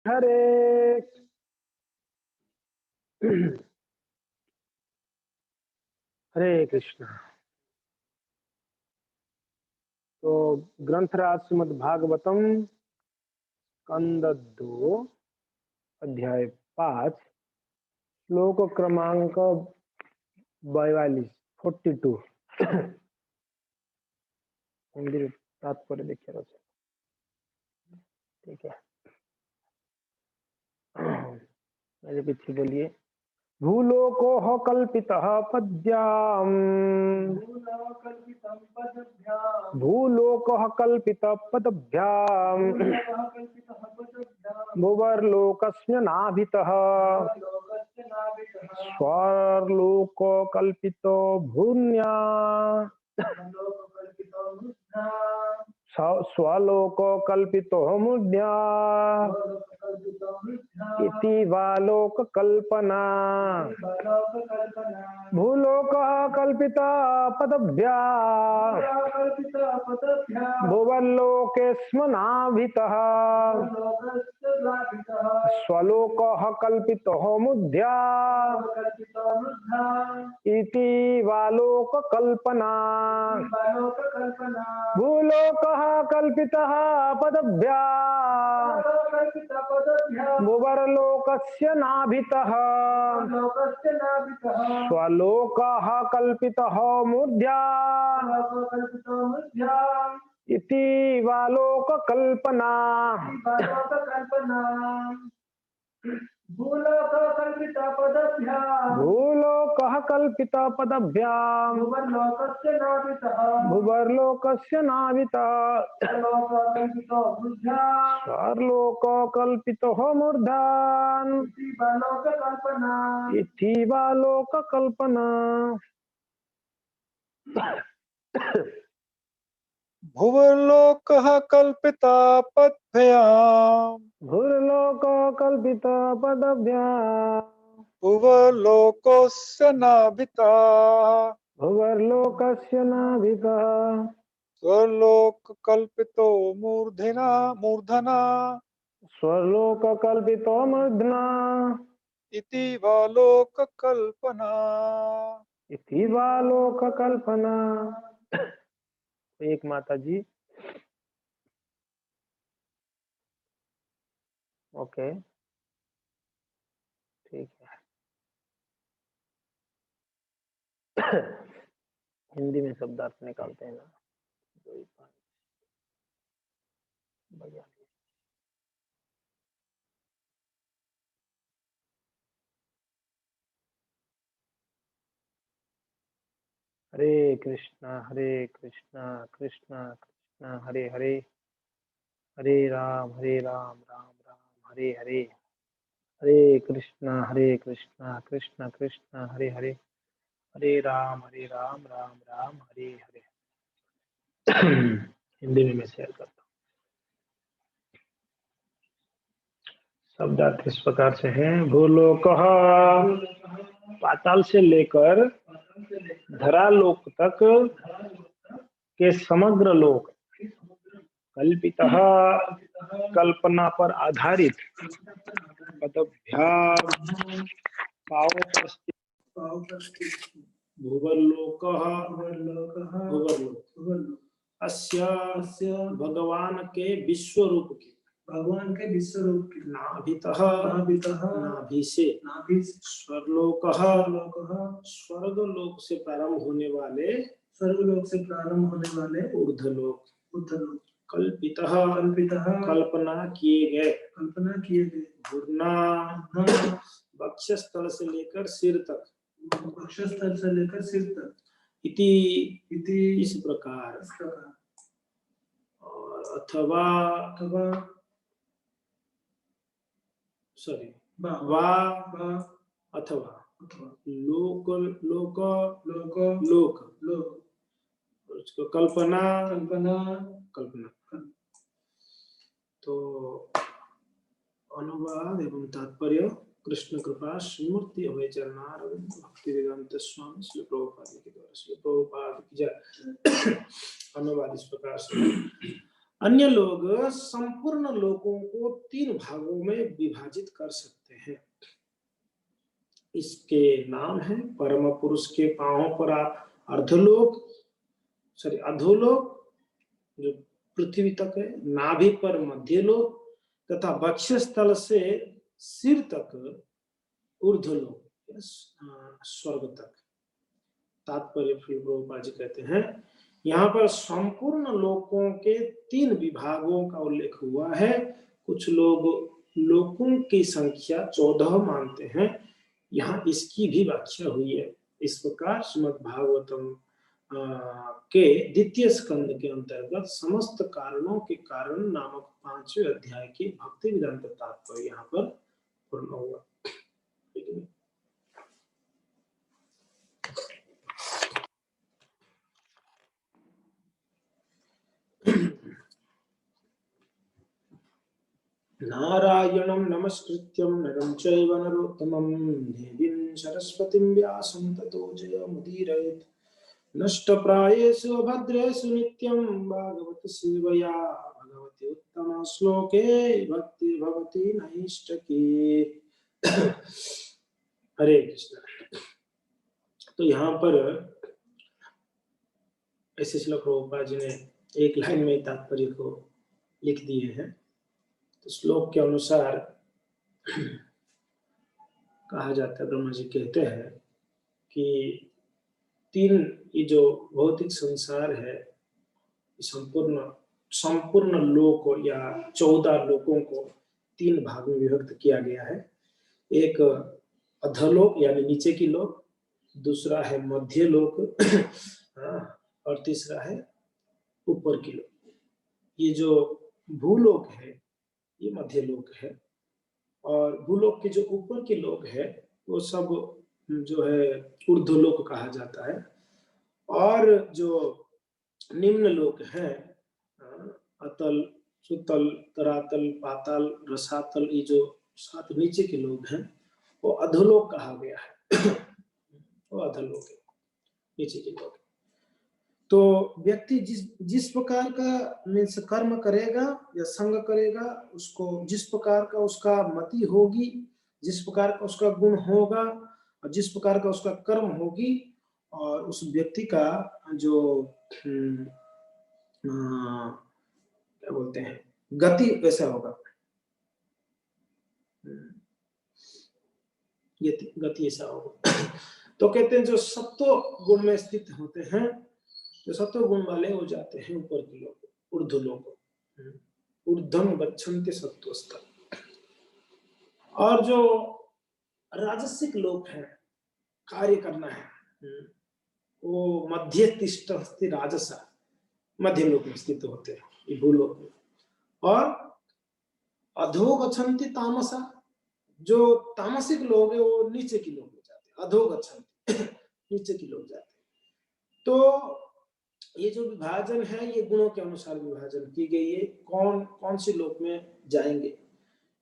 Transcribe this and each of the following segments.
हरे हरे कृष्ण। तो ग्रंथराज श्रीमद् भागवतम स्कंद 2 अध्याय 5 श्लोक क्रमांक 42 हिंदी तात्पर्य देखिए। ठीक है, मेरे पीछे बोलिए। भूलोको कल्पितः पद्भ्याम् भूलोकः कल्पितः पद्भ्याम् भुवर्लोकस्य नाभितः स्वर्लोको कल्पितो भून्या स्वलोको कल्पितो मूढ्या इति वा लोक कल्पना। भूलोकः कल्पितः पदभ्याम् भुवर्लोकेऽस्मनाभितः स्वलोकः कल्पितो मूढ्या इति वा लोक कल्पना। भूलोकः कल्पितः पदभ्याम् भुवर्लोकस्य नाभितः स्वलोकः कल्पितः मूढ्या इति वा लोक कल्पना। भूलोकः कल्पितः पदभ्याम् भुवर्लोकस्य नाभितः स्वर्लोको कल्पितो मूर्धान् इति वा लोक कल्पना। भुवर्लोकः कल्पितः पद्भ्याम् भूर्लोको कल्पितः पदभ्याम् भुवर्लोकस्य नाभितः भुवर्लोकस्य नाभितः स्वर्लोक कल्पितो मूर्धना स्वर्लोक कल्पितो मूर्धना इति वा लोक कल्पना। इति वा लोक कल्पना। एक माता जी। ओके, ठीक है। हिंदी में शब्दार्थ निकालते हैं ना। बढ़िया। हरे कृष्णा कृष्णा कृष्णा हरे हरे, हरे राम राम राम हरे हरे, हरे कृष्णा कृष्णा कृष्णा हरे हरे, हरे राम राम राम हरे हरे। हिंदी में मैं शेयर करता हूँ। शब्दार्थ इस प्रकार से है। भूलोकः पाताल से लेकर धरालोक तक के समग्र लोक, कल्पितः कल्पना पर आधारित, पदभ्याम् पांवों पर स्थित, भुवर्लोकः अस्य भगवान के विश्व रूप की, नाभितः नाभि से, स्वर्लोकः स्वर्गलोक से प्रारंभ होने वाले ऊर्ध्वलोक, कल्पितः कल्पना किए गए भूर्ना वक्षस्थल से लेकर सिर तक, इति इस प्रकार, और अथवा सॉरी वा अथवा लोक उसको कल्पना। तो अनुवाद एवं तात्पर्य कृष्ण कृपा श्रीमूर्ति अभय चरणारविंद भक्ति वेदांत स्वामी श्री प्रभुपाद के द्वारा, श्री प्रभुपाद की जय। अनुवाद इस प्रकार से। अन्य लोग संपूर्ण लोकों को 3 भागों में विभाजित कर सकते हैं। इसके नाम है परम पुरुष के पांवों पर अधोलोक जो पृथ्वी तक है, नाभि पर मध्यलोक तथा वक्षस्थल से सिर तक ऊर्ध्वलोक, स्वर्ग तक। तात्पर्य फिर प्रभुपाद जी कहते हैं यहाँ पर संपूर्ण लोकों के 3 विभागों का उल्लेख हुआ है। कुछ लोग लोकों की संख्या 14 मानते हैं, यहाँ इसकी भी व्याख्या हुई है। इस प्रकार श्रीमद् भागवतम के द्वितीय स्कंद के अंतर्गत समस्त कारणों के कारण नामक 5वें अध्याय के भक्ति वेदांत तात्पर्य यहाँ पर पूर्ण हुआ। नारायणं नमस्कृत्यं नरं चैव नरोत्तमं देवीं सरस्वतीं व्यासं ततो जयमुदीरयेत्। नष्टप्रायेषु भद्रेषु नित्यं भागवत सेवया भगवती उत्तम श्लोके भक्ति भवति नैष्ठकी। हरे कृष्ण। तो यहाँ पर ऐसे श्लोक प्रभुपाद जी ने एक लाइन में तात्पर्य को लिख दिए हैं। तो श्लोक के अनुसार कहा जाता है, ब्रह्मा जी कहते हैं कि 3 ये जो भौतिक संसार है, संपूर्ण लोक या 14 लोकों को 3 भाग में विभक्त किया गया है। एक अधोलोक यानी नीचे की लोक, दूसरा है मध्य लोक और तीसरा है ऊपर की लोक। ये जो भूलोक है ये मध्य लोक है, और भूलोक के जो ऊपर के लोक है वो सब जो है ऊर्ध्वलोक कहा जाता है। और जो निम्न लोक है, अतल, सुतल, तरातल, पाताल, रसातल, ये जो 7 नीचे के लोग हैं वो अधोलोक कहा गया है। वो अधोलोक है, नीचे के लोग। तो व्यक्ति जिस प्रकार का मीन्स कर्म करेगा या संग करेगा, उसको जिस प्रकार का उसका मति होगी, जिस प्रकार का उसका गुण होगा और जिस प्रकार का उसका कर्म होगी, और उस व्यक्ति का जो क्या बोलते हैं गति वैसा होगा, गति ऐसा होगा। तो कहते हैं जो सत्व गुण में स्थित होते हैं, जो सत्व गुण वाले हो जाते हैं ऊपर के लोग, ऊर्ध्वलोक, ऊर्ध्वं गच्छन्ति सत्वस्थ। और जो राजसिक लोग हैं, कार्य करना है, वो मध्य तिष्ठति राजसा, मध्य लोक में स्थित होते हैं, ये भूलोक में। और अधो गच्छन्ति तामसा, जो तामसिक लोग है वो नीचे की लोग हो जाते हैं, अधो गच्छन्ति नीचे की लोग जाते हैं। तो ये जो विभाजन है ये गुणों के अनुसार विभाजन की गई है, कौन कौन से लोक में जाएंगे।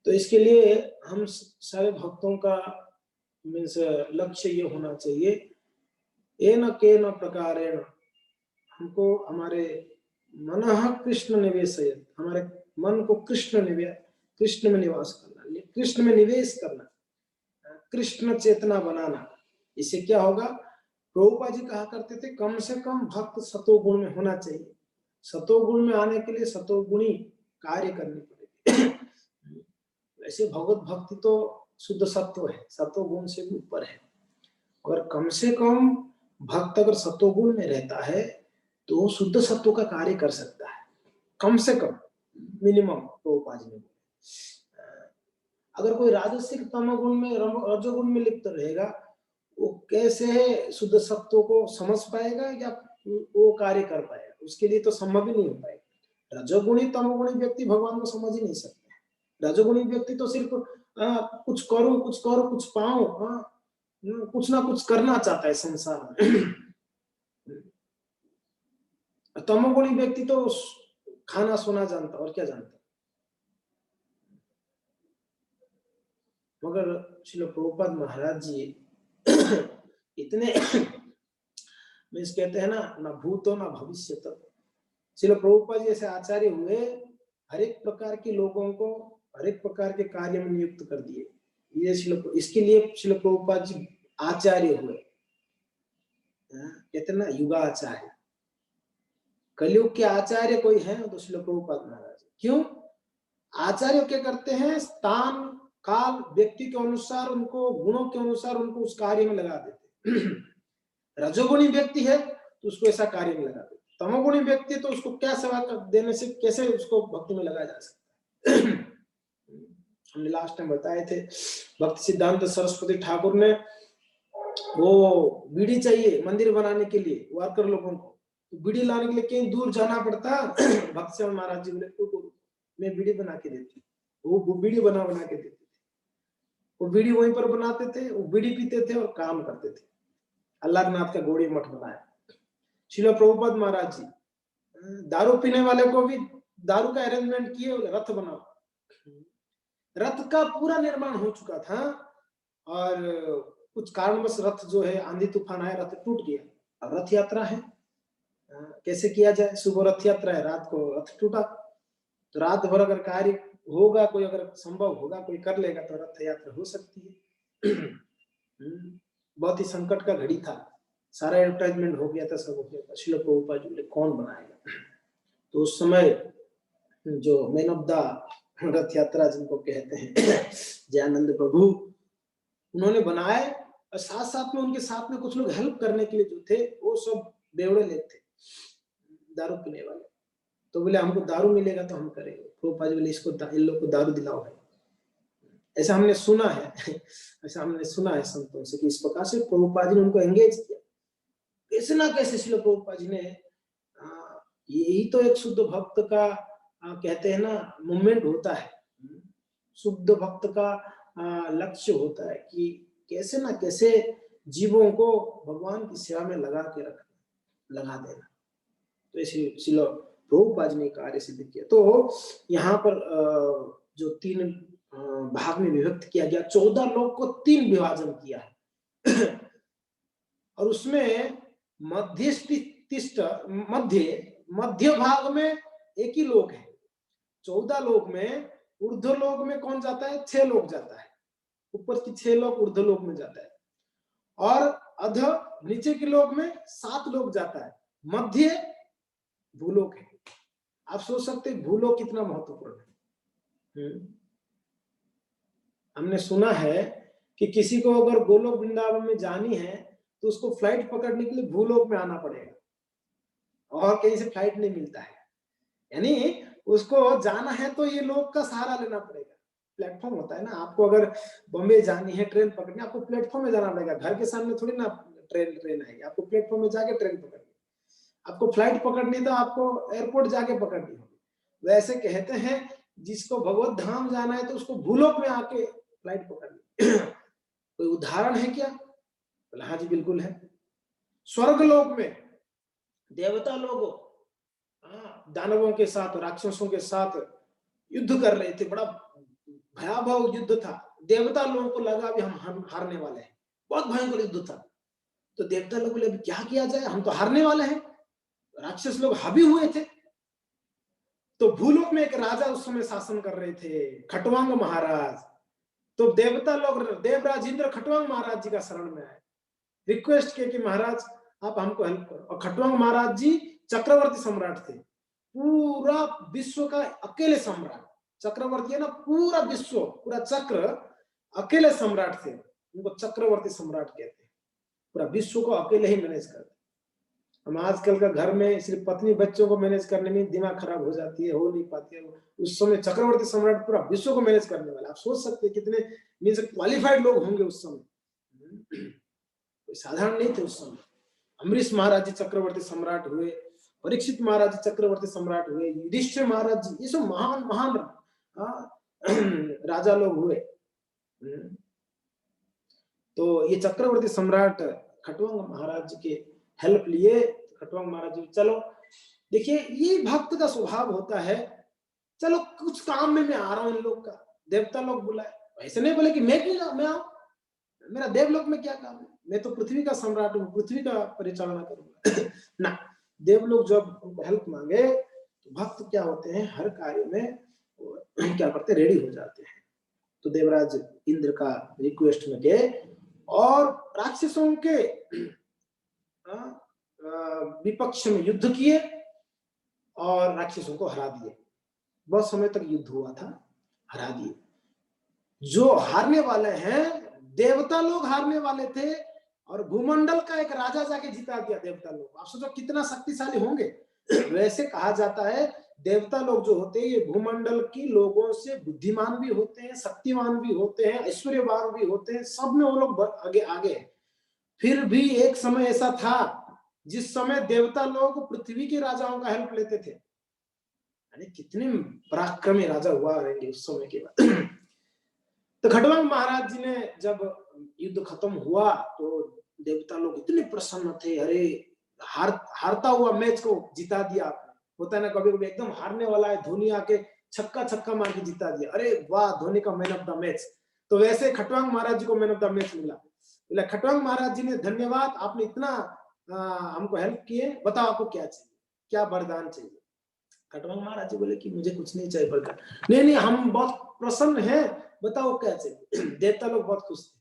तो इसके लिए हम सारे भक्तों का मीन्स लक्ष्य ये होना चाहिए, येन केन प्रकारेण हमको हमारे मनः कृष्ण निवेशयत्, हमारे मन को कृष्ण में निवास करना, कृष्ण में निवेश करना, कृष्ण चेतना बनाना। इससे क्या होगा, प्रभुपाद जी कहा करते थे कम से कम भक्त सतोगुण में होना चाहिए। सतोगुण में आने के लिए सतोगुणी कार्य करने पड़ेंगे। वैसे भगवत भक्ति तो शुद्ध सत्व है, सतोगुण से भी ऊपर है। अगर कम से कम भक्त अगर सतोगुण में रहता है तो शुद्ध सत्व का कार्य कर सकता है, कम से कम मिनिमम। प्रभुपाद जी ने अगर कोई राजसिक तमोगुण में रजोगुण में लिप्त रहेगा, वो कैसे शुद्ध सत्व को समझ पाएगा या वो कार्य कर पाएगा, उसके लिए तो संभव ही नहीं हो पाएगा। रजोगुणी तमोगुणी व्यक्ति भगवान को समझ ही नहीं सकते। रजोगुणी व्यक्ति तो सिर्फ कुछ करो कुछ पाओ, कुछ ना कुछ करना चाहता है संसार में। तमोगुणी व्यक्ति तो खाना सोना जानता और क्या जानता। मगर श्रील प्रभुपाद महाराज जी इतने मीन्स कहते हैं ना भूतो ना भविष्यत, श्रील प्रभुपाद जी ऐसे आचार्य हुए, हर एक प्रकार के लोगों को हर एक प्रकार के कार्य में नियुक्त कर दिए। ये इसके लिए श्रील प्रभुपाद जी आचार्य हुए। कहते ना युगाचार्य, कलयुग के आचार्य कोई है तो श्रील प्रभुपाद महाराज। क्यों? आचार्य क्या करते हैं, स्थान काल व्यक्ति के अनुसार, उनको गुणों के अनुसार उनको उस कार्य में लगा देते। रजोगुणी व्यक्ति है तो उसको ऐसा कार्य में लगा देते, तमोगुणी व्यक्ति तो उसको क्या सेवा देने से कैसे उसको भक्ति में लगाया जा सकता है। हमने लास्ट टाइम बताए थे, भक्ति सिद्धांत सरस्वती ठाकुर ने वो बीड़ी चाहिए मंदिर बनाने के लिए वर्कर लोगों को, तो बीड़ी लाने के लिए कहीं दूर जाना पड़ता। भक्त सिंह महाराज जी बोले मैं बीड़ी बना के देती, वो बीड़ी बना के देते थे, वो बीड़ी वहीं पर बनाते थे, वो बीड़ी पीते थे और काम करते थे। अल्लाहनाथ का गौड़ी मठ बनाया। श्रील प्रभुपाद महाराज जी दारू पीने वाले को भी दारू का अरेंजमेंट किए, रथ बनाओ। रथ का पूरा निर्माण हो चुका था और कुछ कारणवश रथ जो है आंधी तूफान आया, रथ टूट गया। अब रथ यात्रा है, कैसे किया जाए? सुबह रथ यात्रा है, रात को रथ टूटा, तो रात भर अगर कार्य होगा, कोई अगर संभव होगा कोई कर लेगा तो रथ यात्रा हो सकती है। बहुत ही संकट का घड़ी था, सारा एडवर्टाइजमेंट हो गया था, सब हो गया था। श्रील प्रभुपाद जी बोले कौन बनाएगा? तो उस समय जो मैन ऑफ द रथ यात्रा जिनको कहते हैं जयानंद प्रभु, उन्होंने बनाए और साथ साथ में उनके साथ में कुछ लोग हेल्प करने के लिए जो थे वो सब बेवड़े लोग थे, दारू पीने वाले। तो बोले हमको दारू मिलेगा तो हम करेंगे। प्रभुपाद जी बोले इसको इन लोग को दारू दिलाओ भाई। ऐसा हमने सुना है, ऐसा हमने सुना है संतों से कि इस प्रकार से प्रभुपाद जी ने उनको एंगेज किया। कैसे ना कैसे श्रील प्रभुपाद जी ने, यही तो एक शुद्ध भक्त का कहते हैं ना मूवमेंट होता है, शुद्ध भक्त का लक्ष्य होता है कि कैसे ना कैसे जीवों को भगवान की सेवा में लगा देना। तो इसे श्रील प्रभुपाद जी ने कार्य सिद्ध किया। तो यहाँ पर जो 3 भाग में विभक्त किया गया, 14 लोक को 3 विभाजन किया है। और उसमें मध्य भाग में एक ही लोक है। 14 लोक में ऊर्ध्व लोक में कौन जाता है? 6 लोक जाता है, ऊपर की 6 लोक ऊर्ध्व लोक में जाता है, और अध नीचे के लोक में 7 लोक जाता है। मध्य भूलोक है। आप सोच सकते हैं भूलोक कितना महत्वपूर्ण है। हमने सुना है कि किसी को अगर गोलोक वृंदावन में जानी है तो उसको फ्लाइट पकड़ने के लिए भूलोक में आना पड़ेगा, और कहीं से फ्लाइट नहीं मिलता है। यानी उसको जाना है तो ये लोक का सहारा लेना पड़ेगा। प्लेटफॉर्म होता है ना, आपको अगर बॉम्बे जानी है ट्रेन पकड़नी, आपको प्लेटफॉर्म में जाना पड़ेगा। घर के सामने थोड़ी ना ट्रेन आएगी, आपको प्लेटफॉर्म में जाके ट्रेन पकड़नी। आपको फ्लाइट पकड़नी तो आपको एयरपोर्ट जाके पकड़नी होगी। वैसे कहते हैं जिसको भगवत धाम जाना है तो उसको भूलोक में आके फ्लाइट पकड़नी। कोई उदाहरण है क्या? बोला हाँ जी बिल्कुल है। स्वर्गलोक में देवता लोग दानवों के साथ राक्षसों के साथ युद्ध कर रहे थे, बड़ा भयावह युद्ध था। देवता लोगों को लगा अभी हम हारने वाले हैं, बहुत भयंकर युद्ध था। तो देवता लोग बोले अभी क्या किया जाए, हम तो हारने वाले हैं। राक्षस लोग हावी हुए थे। तो भूलोक में एक राजा उस समय शासन कर रहे थे, खटवांग महाराज। तो देवता लोग देवराज इंद्र खटवांग महाराज जी का शरण में आए, रिक्वेस्ट किए कि महाराज आप हमको हेल्प करो। और खटवांग महाराज जी चक्रवर्ती सम्राट थे, पूरा विश्व का अकेले सम्राट। चक्रवर्ती है ना, पूरा विश्व पूरा चक्र अकेले सम्राट थे, उनको चक्रवर्ती सम्राट कहते हैं। पूरा विश्व को अकेले ही मैनेज करते। हम आजकल का घर में सिर्फ पत्नी बच्चों को मैनेज करने में दिमाग खराब हो जाती है, हो नहीं पाती है। उस समय चक्रवर्ती सम्राट पूरा विश्व को मैनेज करने वाला। आप सोच सकते हैं कितने मीन्स क्वालिफाइड लोग होंगे उस समय, कोई साधारण नहीं थे उस समय। अम्बरीश महाराज जी चक्रवर्ती सम्राट हुए, परीक्षित महाराज जी चक्रवर्ती सम्राट हुए, युधिष्ठिर महाराज जी, ये सब महान महान राजा लोग हुए। तो ये चक्रवर्ती सम्राट खटवांग महाराज जी के हेल्प लिए। खटवांग महाराज जी चलो देखिए ये भक्त का स्वभाव होता है, चलो कुछ काम में मैं आ रहा हूं इन लोग का। देवता लोग बुलाए, ऐसे नहीं बोले कि मैं क्यों मैं आऊं, मेरा देवलोक में क्या काम है, मैं तो पृथ्वी का सम्राट हूं, पृथ्वी का परिचालना करूंगा। ना, देव लोग जब उनको हेल्प मांगे तो भक्त क्या होते हैं, हर कार्य में क्या करते, रेडी हो जाते हैं। तो देवराज इंद्र का रिक्वेस्ट में गए और राक्षसों के विपक्ष में युद्ध किए और राक्षसों को हरा दिए। बहुत समय तक युद्ध हुआ था, हरा दिए। जो हारने वाले हैं, देवता लोग हारने वाले थे और भूमंडल का एक राजा जाके जिता दिया देवता लोग। आप सोचो कितना शक्तिशाली होंगे। वैसे कहा जाता है देवता लोग जो होते हैं ये भूमंडल की लोगों से बुद्धिमान भी होते हैं, शक्तिमान भी होते हैं, ऐश्वर्यवान भी होते हैं, सब में वो लोग आगे आगे हैं। फिर भी एक समय ऐसा था जिस समय देवता लोग पृथ्वी के राजाओं का हेल्प लेते थे। यानी कितने पराक्रमी राजा हुआ रहेंगे उस समय के बाद। तो खटवांग महाराज जी ने जब युद्ध खत्म हुआ तो देवता लोग इतने प्रसन्न थे, अरे हारता हुआ मैच को जिता दिया आपने। होता है ना कभी कभी एकदम हारने वाला है, धोनी आके छक्का छक्का मार के जिता दिया, अरे वाह धोनी का मैन ऑफ द मैच। तो वैसे खटवांग महाराज जी को मैन ऑफ द मैच मिला। बोला खटवांग महाराज जी ने धन्यवाद, आपने इतना हमको हेल्प किए, बताओ आपको क्या चाहिए, क्या वरदान चाहिए। खटवांग महाराज जी बोले कि मुझे कुछ नहीं चाहिए वरदान। नहीं नहीं हम बहुत प्रसन्न हैं, बताओ क्या चाहिए। देवता लोग बहुत खुश थे।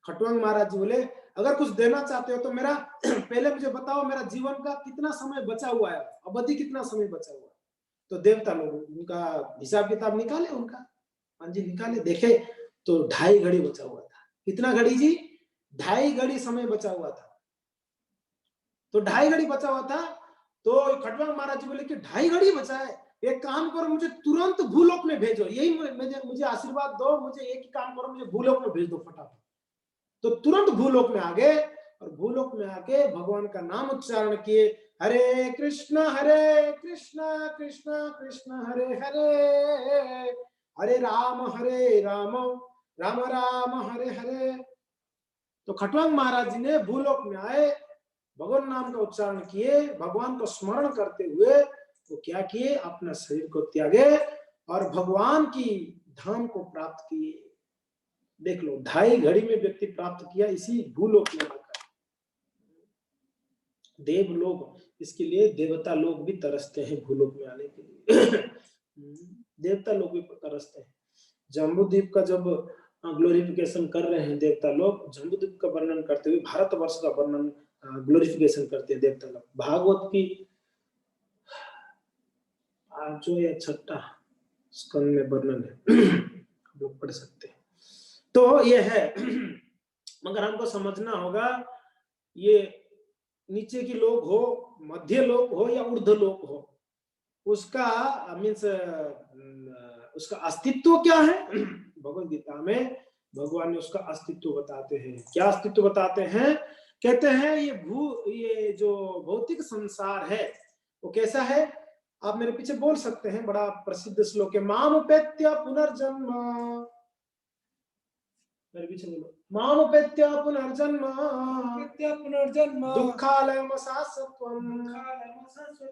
खटवांग महाराज जी बोले अगर कुछ देना चाहते हो तो मेरा पहले मुझे बताओ मेरा जीवन का कितना समय बचा हुआ है, अवधि कितना समय बचा हुआ है। तो देवता लोग उनका हिसाब किताब निकाले, उनका हाँ जी निकाले, देखे तो 2.5 घड़ी बचा हुआ था। कितना घड़ी जी? 2.5 घड़ी समय बचा हुआ था। तो 2.5 घड़ी बचा हुआ था। तो खटवांग महाराज जी बोले कि 2.5 घड़ी बचा है, एक काम करो मुझे तुरंत भूलोक में भेजो, यही मुझे आशीर्वाद दो, मुझे एक ही काम करो, मुझे भूलोक में भेज दो फटाफट। तो तुरंत भूलोक में आ गए और भूलोक में आके भगवान का नाम उच्चारण किए, हरे कृष्ण कृष्ण कृष्ण हरे हरे, हरे राम राम राम हरे हरे। तो खटवांग महाराज जी ने भूलोक में आए, भगवान नाम का उच्चारण किए, भगवान को स्मरण करते हुए वो क्या किए, अपना शरीर को त्यागे और भगवान की धाम को प्राप्त किए। देख लो 2.5 घड़ी में व्यक्ति प्राप्त किया इसी भूलोक में आकर। देव लोग, इसके लिए देवता लोग भी तरसते हैं भूलोक में आने के लिए। देवता लोग भी तरसते हैं। जम्बूद्वीप का जब ग्लोरिफिकेशन कर रहे हैं देवता लोग, जम्बूद्वीप का वर्णन करते हुए भारतवर्ष का वर्णन ग्लोरिफिकेशन करते हैं देवता लोग। भागवत की जो या 6 स्कंद में वर्णन है, हम लोग पढ़ सकते हैं। तो ये है, मगर हमको समझना होगा ये नीचे की लोग हो, मध्य लोक हो या ऊर्ध्व लोक हो, उसका मीन्स उसका अस्तित्व क्या है। भगवद गीता में भगवान ने उसका अस्तित्व बताते हैं। क्या अस्तित्व बताते हैं? कहते हैं ये जो भौतिक संसार है वो कैसा है। आप मेरे पीछे बोल सकते हैं, बड़ा प्रसिद्ध श्लोक है, मामुपेत्य पुनर्जन्म, मेरे पीछे बोलो, मामुपेत्य पुनर्जन्म दुःखालयम शाश्वतम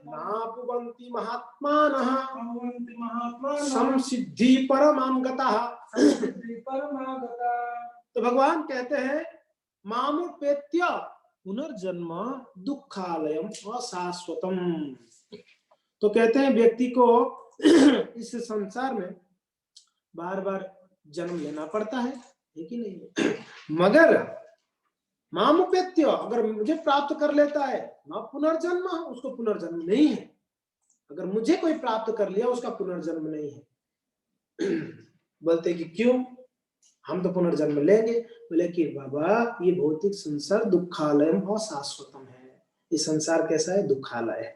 नापुवन्ति महात्मानः संसिद्धि परमां गतः। तो भगवान कहते हैं मामुपेत्य पुनर्जन्म दुःखालयम अशाश्वतम। तो कहते हैं व्यक्ति को इस संसार में बार बार जन्म लेना पड़ता है कि नहीं, मगर मामुपेत्य अगर मुझे प्राप्त कर लेता है ना पुनर्जन्म, उसको पुनर्जन्म नहीं है। अगर मुझे कोई प्राप्त कर लिया उसका पुनर्जन्म नहीं है। बोलते कि क्यों, हम तो पुनर्जन्म लेंगे। बोले कि बाबा ये भौतिक संसार दुखालयम और शाश्वतम है। ये संसार कैसा है? दुखालय है।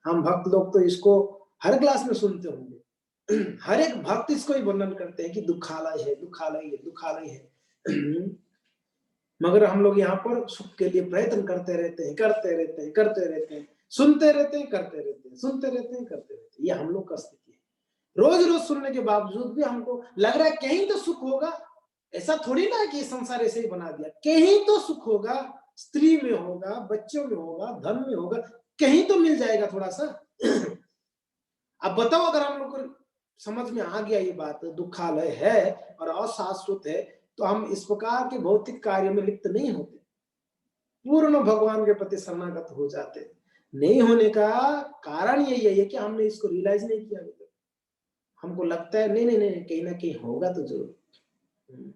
हम भक्त लोग तो इसको हर क्लास में सुनते होंगे, हर एक भक्त इसको ही वर्णन करते हैं कि दुखालय है, दुखालय है, दुखालय है। मगर हम लोग यहाँ पर सुख के लिए प्रयत्न करते रहते हैं, करते रहते हैं, सुनते रहते हैं, करते रहते हैं, सुनते रहते हैं, करते रहते हैं। ये हम लोग का स्थिति है। रोज रोज सुनने के बावजूद भी हमको लग रहा है कहीं तो सुख होगा। ऐसा थोड़ी ना है कि संसार ऐसे ही बना दिया, कहीं तो सुख होगा, स्त्री में होगा, बच्चों में होगा, धन में होगा, कहीं तो मिल जाएगा थोड़ा सा। अब बताओ अगर हम लोग को समझ में आ गया ये बात दुखालय है और अशाश्वत है, तो हम इस प्रकार के भौतिक कार्य में लिप्त नहीं होते। पूर्ण भगवान के प्रति शरणागत हो जाते। नहीं होने का कारण यही है कि हमने इसको रियलाइज नहीं किया अभी तक। हमको लगता है नहीं नहीं नहीं कहीं ना कहीं होगा तो जरूर।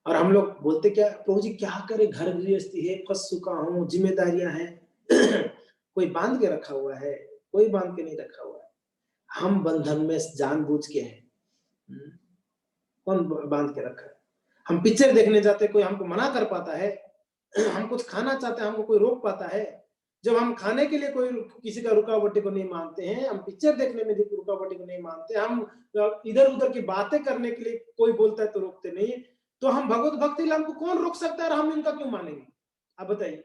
और हम लोग बोलते क्या, प्रभु जी क्या करे, घर गृहस्थी है, फंस चुका हूँ, जिम्मेदारियां हैं। कोई बांध के रखा हुआ है? कोई बांध के नहीं रखा हुआ है। हम बंधन में जानबूझ के हैं। कौन बांध के रखा है? हम पिक्चर देखने जाते, कोई हमको मना कर पाता है? हम कुछ खाना चाहते हैं, हमको कोई रोक पाता है? जब हम खाने के लिए कोई किसी का रुकावटी को नहीं मानते हैं, हम पिक्चर देखने में रुकावटी को नहीं मानते, हम इधर उधर की बातें करने के लिए कोई बोलता है तो रोकते नहीं, तो हम भगवत भक्ति हमको कौन रोक सकता है और हम इनका क्यों मानेंगे? आप बताइए।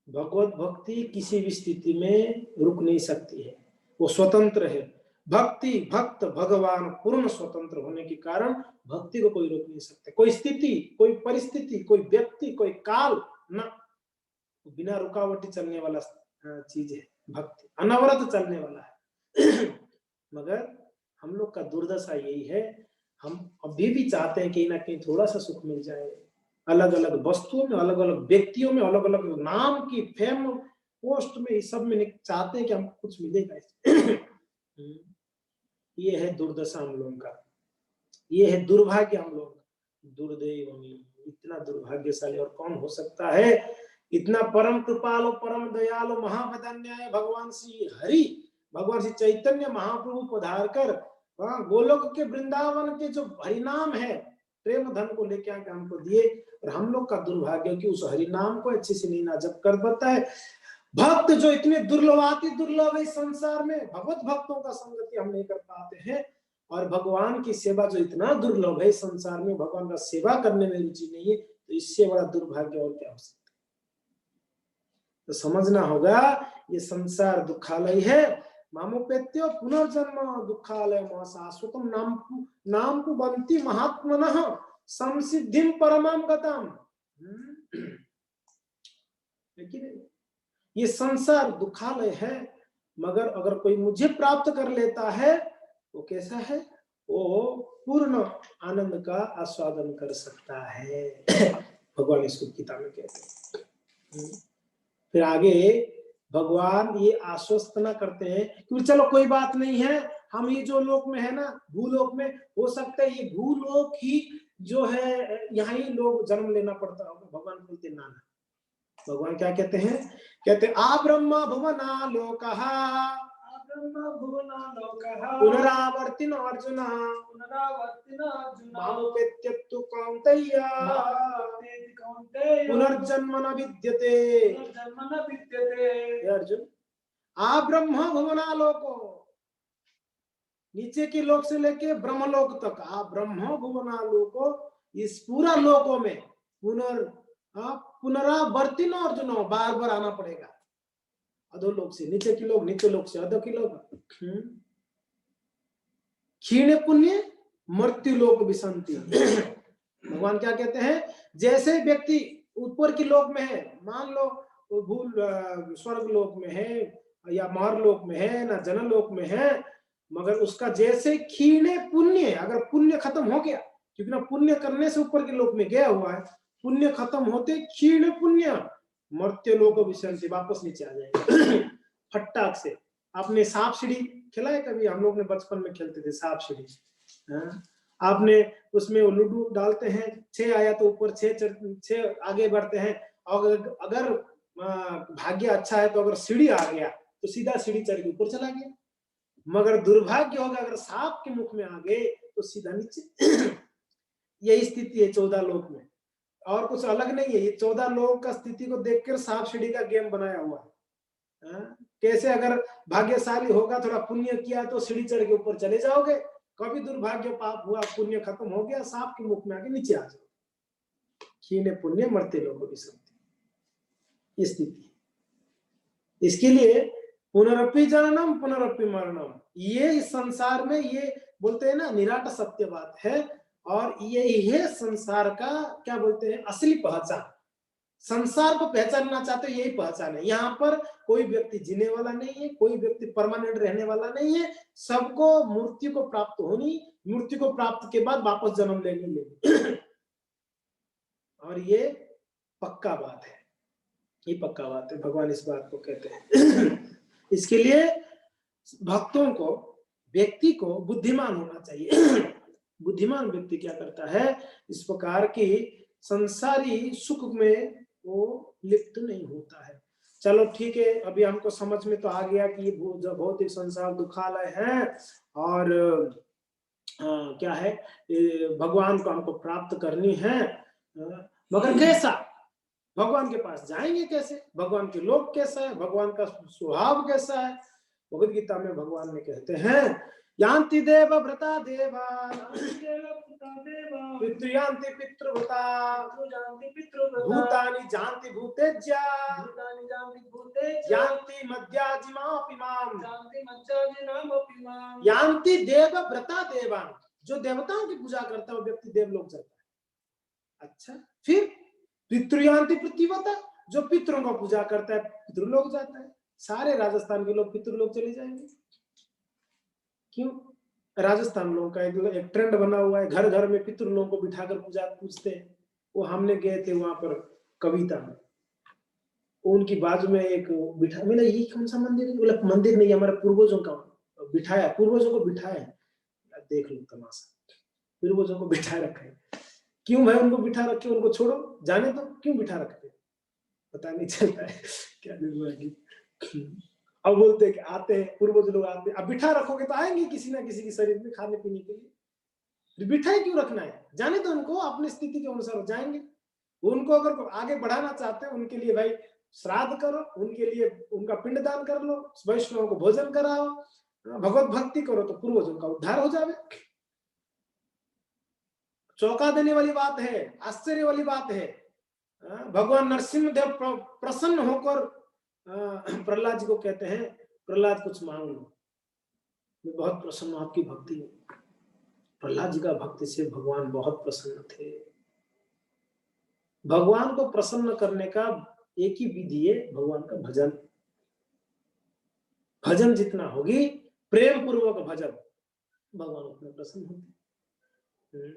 भगवत भक्ति किसी भी स्थिति में रुक नहीं सकती है, वो स्वतंत्र है। भक्ति भक्त भगवान पूर्ण स्वतंत्र होने के कारण भक्ति को कोई रोक नहीं सकता। कोई स्थिति, कोई परिस्थिति, कोई व्यक्ति, कोई काल ना, बिना रुकावटी चलने वाला चीज है भक्ति, अनवरत चलने वाला है। मगर हम लोग का दुर्दशा यही है, हम अभी भी चाहते हैं कि ना कहीं थोड़ा सा सुख मिल जाए। अलग अलग वस्तुओं में, अलग अलग व्यक्तियों में, अलग अलग नाम की फेम पोस्ट में, इस सब में चाहते हैं कि हमको कुछ मिलेगा। ये है दुर्दशा हम लोगों का, ये है दुर्भाग्य हम लोग। दुर्दैव, इतना दुर्भाग्यशाली और कौन हो सकता है? इतना परम कृपालु, परम दयालु, महावदन्याय भगवान श्री हरि, भगवान श्री चैतन्य महाप्रभु पधार कर गोलोक के वृंदावन के जो हरिनाम है, प्रेम धन को लेके आके हमको दिए। और हम लोग का दुर्भाग्य कि उस हरिनाम को अच्छे से नहीं ना जप कर पाता है। भक्त जो इतने दुर्लभाति दुर्लभ है संसार में, भगवत भक्तों का संगति हम नहीं कर पाते हैं। और भगवान की सेवा जो इतना दुर्लभ है संसार में, भगवान का सेवा करने में रुचि नहीं है, तो इससे बड़ा दुर्भाग्य और क्या हो सकता है? तो समझना होगा ये संसार दुखालय है। मामोपेत्यो पुनर्जन्म दुखालय शाश्वतम नाम को बंती महात्मनः संसिद्धिम परमाम गतम। लेकिन ये संसार दुखालय है, मगर अगर कोई मुझे प्राप्त कर लेता है वो कैसा है? वो पूर्ण आनंद का आस्वादन कर सकता है। भगवान इसको गीता में कहते हैं। फिर आगे भगवान ये आश्वस्त करते हैं कि चलो कोई बात नहीं है, हम ये जो लोक में है ना, भूलोक में, हो सकता है ये भूलोक ही जो है, यहाँ ही लोग जन्म लेना पड़ता होगा। भगवान बोलते नाना, भगवान क्या कहते हैं? कहते आ ब्रह्म भुवना लोकः पुनरावर्तिनो अर्जुन मामुपेत्यतु कौन्तेय पुनर्जन्म न विद्यते। अर्जुन, आ ब्रह्म भुवना लोको, नीचे के लोक से लेके ब्रह्मलोक तक, आ ब्रह्म भुवना लोको, इस पूरा लोकों में पुनरावर्तिनो अर्जुनो, बार बार आना पड़ेगा। अधोलोक से नीचे के लोग, नीचे लोक से अधो के लोग। क्षीण पुण्य मृत्यु लोक विसंति। भगवान क्या कहते हैं? जैसे व्यक्ति ऊपर के लोक में है, मान लो भूल स्वर्ग लोक में है या महर लोक में है ना, जन लोक में है, मगर उसका जैसे क्षीण पुण्य, अगर पुण्य खत्म हो गया, क्योंकि ना पुण्य करने से ऊपर के लोक में गया हुआ है, पुण्य खत्म होते क्षीण पुण्य मर्त्य लोक विसंति, वापस नीचे आ जाएगा। फटाक से। आपने सांप सीढ़ी खेला है कभी? हम लोग ने बचपन में खेलते थे सांप सीढ़ी। आपने उसमें लूडो डालते हैं, 6 आया तो ऊपर 6 आगे बढ़ते हैं, और अगर भाग्य अच्छा है तो अगर सीढ़ी आ गया तो सीधा सीढ़ी चढ़ के ऊपर चला गया। मगर दुर्भाग्य होगा अगर सांप के मुख में आ गए तो सीधा नीचे। यही स्थिति है 14 लोक में, और कुछ अलग नहीं है। ये 14 लोक का स्थिति को देखकर सांप सीढ़ी का गेम बनाया हुआ है। कैसे अगर भाग्यशाली होगा, थोड़ा पुण्य किया तो सीढ़ी चढ़ के ऊपर चले जाओगे, कभी दुर्भाग्य पाप हुआ, पुण्य खत्म हो गया, सांप के मुख में आके नीचे आ जाओ। क्षीण पुण्य मरते लोगों की स्थिति, स्थिति। इसके लिए पुनरपि जननम पुनरपि मरणम, ये इस संसार में, ये बोलते हैं ना निराट सत्य बात है। और यही है संसार का क्या बोलते हैं, असली पहचान। संसार को पहचानना चाहते हो, यही पहचान है। यहाँ पर कोई व्यक्ति जीने वाला नहीं है, कोई व्यक्ति परमानेंट रहने वाला नहीं है। सबको मृत्यु को प्राप्त होनी, मृत्यु को प्राप्त के बाद वापस जन्म लेने। और ये पक्का बात है, ये पक्का बात है, भगवान इस बात को कहते हैं। इसके लिए भक्तों को, व्यक्ति को बुद्धिमान होना चाहिए। बुद्धिमान व्यक्ति क्या करता है, इस प्रकार की संसारी सुख में वो लिप्त नहीं होता है। चलो ठीक है, अभी हमको समझ में तो आ गया कि ये भौतिक संसार दुखालय है और क्या है, भगवान को हमको प्राप्त करनी है, मगर कैसा, भगवान के पास जाएंगे कैसे, भगवान के लोग कैसा है, भगवान का स्वभाव कैसा है। भगवद गीता में भगवान ने कहते हैं, यान्ति देव व्रता देवा पितृयान्ति पितृव्रता भूतानि जानति भूतेज्या यान्ति मध्याजिमापि माम यान्ति देव व्रता देवान। जो देवताओं की पूजा करता है वो व्यक्ति देवलोक जाता है। अच्छा, फिर पितृयान्ति पृथ्वीवता, जो पितरों का पूजा करता है पितृलोक जाता है। सारे राजस्थान के लोग पितृलोक चले जाएंगे, क्यों? राजस्थान लोगों का एक ट्रेंड बना हुआ है, घर घर में पितृलोगों को बिठाकर पूजा पूछते हैं। वो हमने गए थे वहां पर कविता में, उनकी बाजू में एक बिठा, बोला ये कौन सा मंदिर है? बोला मंदिर नहीं, हमारे पूर्वजों का बिठाया, पूर्वजों को बिठाया। देख लो तमाशा, पूर्वजों को बिठा रखा है। क्यों भाई उनको बिठा रखे, उनको छोड़ो जाने तो, क्यों बिठा रखते पता नहीं चलता है क्या की। अब बोलते हैं कि आते हैं पूर्वज लोग आते हैं, अब बिठा रखोगे तो आएंगे किसी ना किसी के शरीर में खाने पीने के लिए, बिठाई क्यों रखना है? जाने तो उनको, अपनी स्थिति के अनुसार जाएंगे। उनको अगर आगे बढ़ाना चाहते हैं उनके लिए भाई श्राद्ध करो, उनके लिए उनका पिंडदान कर लो, वैष्णव को भोजन कराओ, भगवत भक्ति करो तो पूर्वजों का उद्धार हो जाए। चौंका देने वाली बात है, आश्चर्य वाली बात है। भगवान नरसिंहदेव प्रसन्न होकर प्रहलाद जी को कहते हैं, प्रहलाद कुछ मांग लो, मैं बहुत प्रसन्न हूं आपकी भक्ति में। प्रहलाद जी का भक्ति से भगवान बहुत प्रसन्न थे। भगवान को प्रसन्न करने का एक ही विधि है, भगवान का भजन। भजन जितना होगी, प्रेम पूर्वक भजन, भगवान उतना प्रसन्न होते।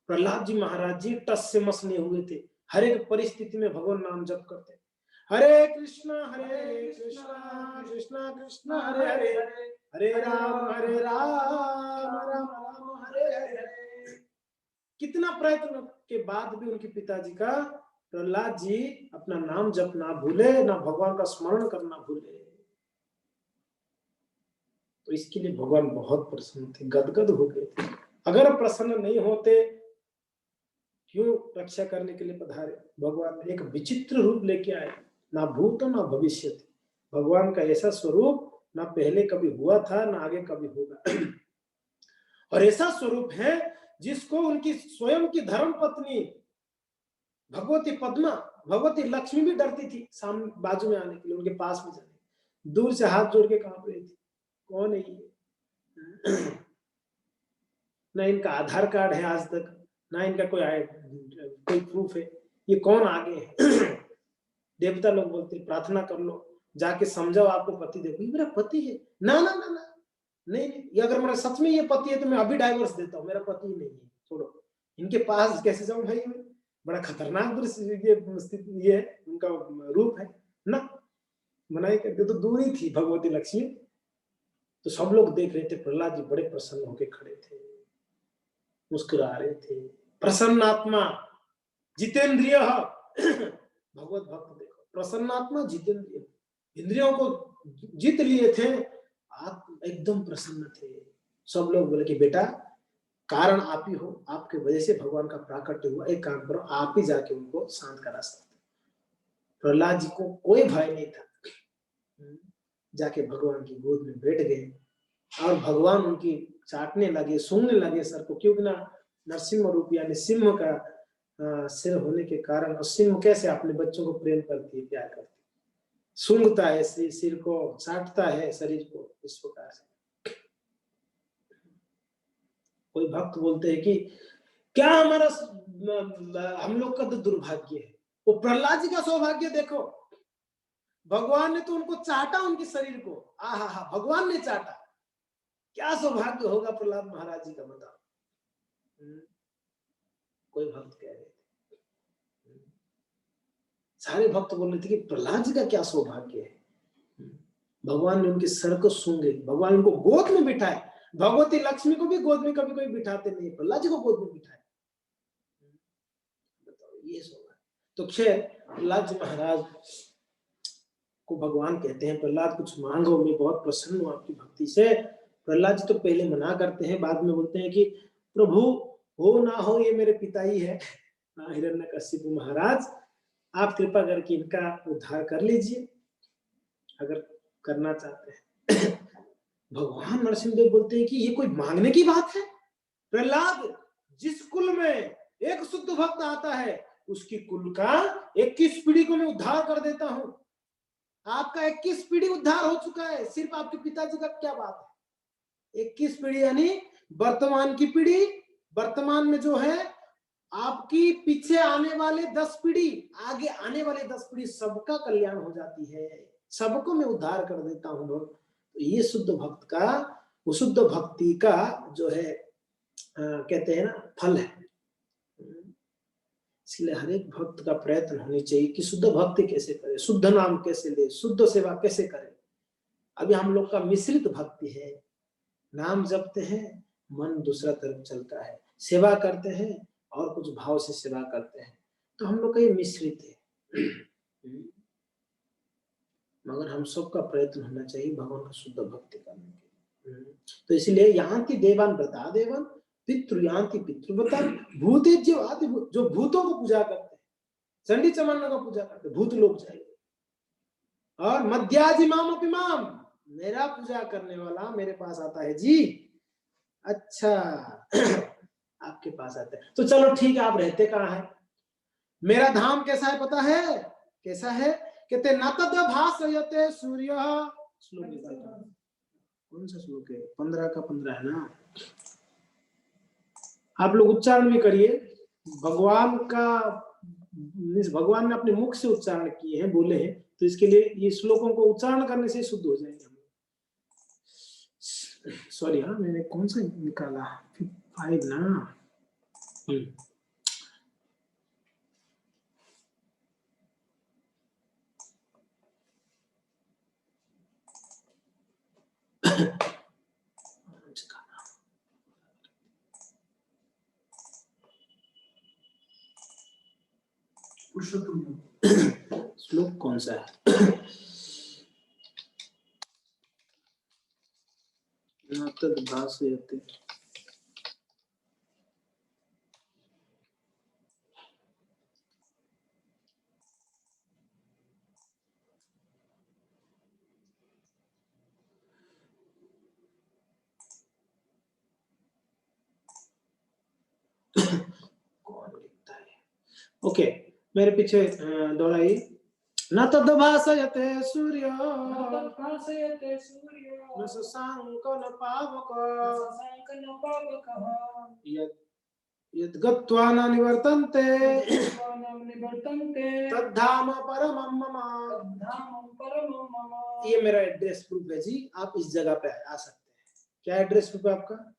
प्रहलाद जी महाराज जी टस से मस नहीं हुए थे, हर एक परिस्थिति में भगवान नाम जप करते। हरे कृष्णा कृष्णा कृष्णा हरे हरे, हरे राम राम राम हरे हरे। कितना प्रयत्न के बाद भी उनके पिताजी का, प्रहलाद जी अपना नाम जप ना भूले, ना भगवान का स्मरण करना भूले। तो इसके लिए भगवान बहुत प्रसन्न थे, गदगद हो गए थे। अगर प्रसन्न नहीं होते, क्यों रक्षा करने के लिए पधारे? भगवान एक विचित्र रूप लेके आए, ना भूत ना भविष्य। भगवान का ऐसा स्वरूप ना पहले कभी हुआ था, ना आगे कभी होगा। और ऐसा स्वरूप है जिसको उनकी स्वयं की धर्म पत्नी भगवती पद्मा, भगवती लक्ष्मी भी डरती थी सामने बाजू में आने के लिए, उनके पास में जाने, दूर से हाथ जोड़ के कांप रही थी, कौन है ये? ना इनका आधार कार्ड है आज तक, ना इनका कोई प्रूफ है, ये कौन आगे है? देवता लोग बोलते प्रार्थना कर लो, जाके समझाओ आपको पति देखो, ये मेरा पति है। ना ना ना ना, नहीं नहीं, ये अगर मेरा सच में ये पति है तो मैं अभी डाइवोर्स देता हूँ, मेरा पति नहीं है, छोड़ो। इनके पास कैसे जाऊं भाई मैं? बड़ा खतरनाक दृश्य ये स्थिति, ये उनका रूप है ना। मनाई करके तो दूरी थी भगवती लक्ष्मी, तो सब लोग देख रहे थे। प्रहलाद जी बड़े प्रसन्न होकर खड़े थे, मुस्कुरा रहे थे। प्रसन्न आत्मा जितेंद्रिय, भगवत भक्त देखो, प्रसन्न आत्मा जितेंद्रिय, इंद्रियों को जीत लिए थे, आप एकदम प्रसन्न थे। सब लोग बोले कि बेटा कारण आप ही हो, आपके वजह से भगवान का प्राकट्य हुआ, एक काम करो आप ही जाके उनको शांत करा सकते। प्रहलाद जी को कोई भय नहीं था, जाके भगवान की गोद में बैठ गए और भगवान उनकी चाटने लगे, सूंघने लगे सर को, क्योंकि ना नरसिंह रूप यानी सिंह का सिर होने के कारण, और सिंह कैसे अपने बच्चों को प्रेम करती है, प्यार करती है, सूंघता है सिर को, चाटता है शरीर को, इस प्रकार से। कोई भक्त बोलते हैं कि क्या हमारा, हम लोग का तो दुर्भाग्य है, वो प्रहलाद जी का सौभाग्य देखो, भगवान ने तो उनको चाटा, उनके शरीर को, आहा, भगवान ने चाटा, क्या सौभाग्य होगा प्रहलाद महाराज जी का, बताओ। कोई भक्त कह रहे थे सारे भक्त बोल रहे थे कि प्रहलाद जी का क्या सौभाग्य है, भगवान ने उनके सर को सूंघे, भगवान उनको गोद में बिठाए। भगवती लक्ष्मी को भी गोद में कभी कभी बिठाते नहीं, प्रहलाद जी को गोद में बिठाए। बताओ ये सौभाग्य। तो खैर प्रहलाद जी महाराज को भगवान कहते हैं, प्रहलाद कुछ मांगो, मैं बहुत प्रसन्न हूं आपकी भक्ति से। प्रहलाद जी तो पहले मना करते हैं, बाद में बोलते हैं कि प्रभु हो ना हो ये मेरे पिता ही है, हिरण्यकशिपु महाराज, आप कृपा करके इनका उद्धार कर लीजिए अगर करना चाहते हैं। भगवान नरसिंहदेव बोलते हैं कि ये कोई मांगने की बात है, प्रहलाद जिस कुल में एक शुद्ध भक्त आता है उसकी कुल का 21 पीढ़ी को मैं उद्धार कर देता हूं। आपका 21 पीढ़ी उद्धार हो चुका है, सिर्फ आपके पिताजी का क्या बात है। 21 पीढ़ी यानी वर्तमान की पीढ़ी, वर्तमान में जो है आपकी पीछे आने वाले 10 पीढ़ी, आगे आने वाले 10 पीढ़ी, सबका कल्याण हो जाती है, सबको मैं उद्धार कर देता हूं। तो ये शुद्ध भक्त का, वो शुद्ध भक्ति का जो है कहते हैं ना फल है। इसलिए हर एक भक्त का प्रयत्न होनी चाहिए कि शुद्ध भक्ति कैसे करे, शुद्ध नाम कैसे ले, शुद्ध सेवा कैसे करे। अभी हम लोग का मिश्रित भक्ति है, नाम जपते हैं, मन दूसरा तरफ चलता है, सेवा करते हैं और कुछ भाव से सेवा करते हैं, तो हम लोग का ये मिश्रित है। मगर हम सबका प्रयत्न होना चाहिए भगवान का शुद्ध भक्ति करने के। तो इसलिए यान्ति देवान व्रता देवन, पितृ यान्ति पितृव्रतम, भूतेज्य आदि, जो भूतों को पूजा करते हैं, चंडी चमन का पूजा करते हैं, भूत लोग जाएंगे। और मध्याजिमाम अपिमाम, मेरा पूजा करने वाला मेरे पास आता है जी। अच्छा आपके पास आता है, तो चलो ठीक है, आप रहते कहाँ है, मेरा धाम कैसा है पता है, कैसा है, कहते न तद भासयते सूर्य। श्लोक निकालता हूं, कौन सा श्लोक है, 15 का 15 है ना, आप लोग उच्चारण भी करिए। भगवान का, भगवान ने अपने मुख से उच्चारण किए हैं, बोले हैं, तो इसके लिए ये श्लोकों को उच्चारण करने से शुद्ध हो जाएंगे हम। सॉरी हाँ, मैंने कौन सा निकाला, 5 ना। श्लोक कौन सा है, तद भासयते, कौन लिखता है, ओके मेरे पीछे दोहराइए। न तद भासयते सूर्य न शशांक न पावक यद् गत्वा न निवर्तन्ते तद्धाम परमं मम। ये मेरा एड्रेस प्रूफ है जी, आप इस जगह पे आ सकते हैं। क्या एड्रेस प्रूफ है आपका,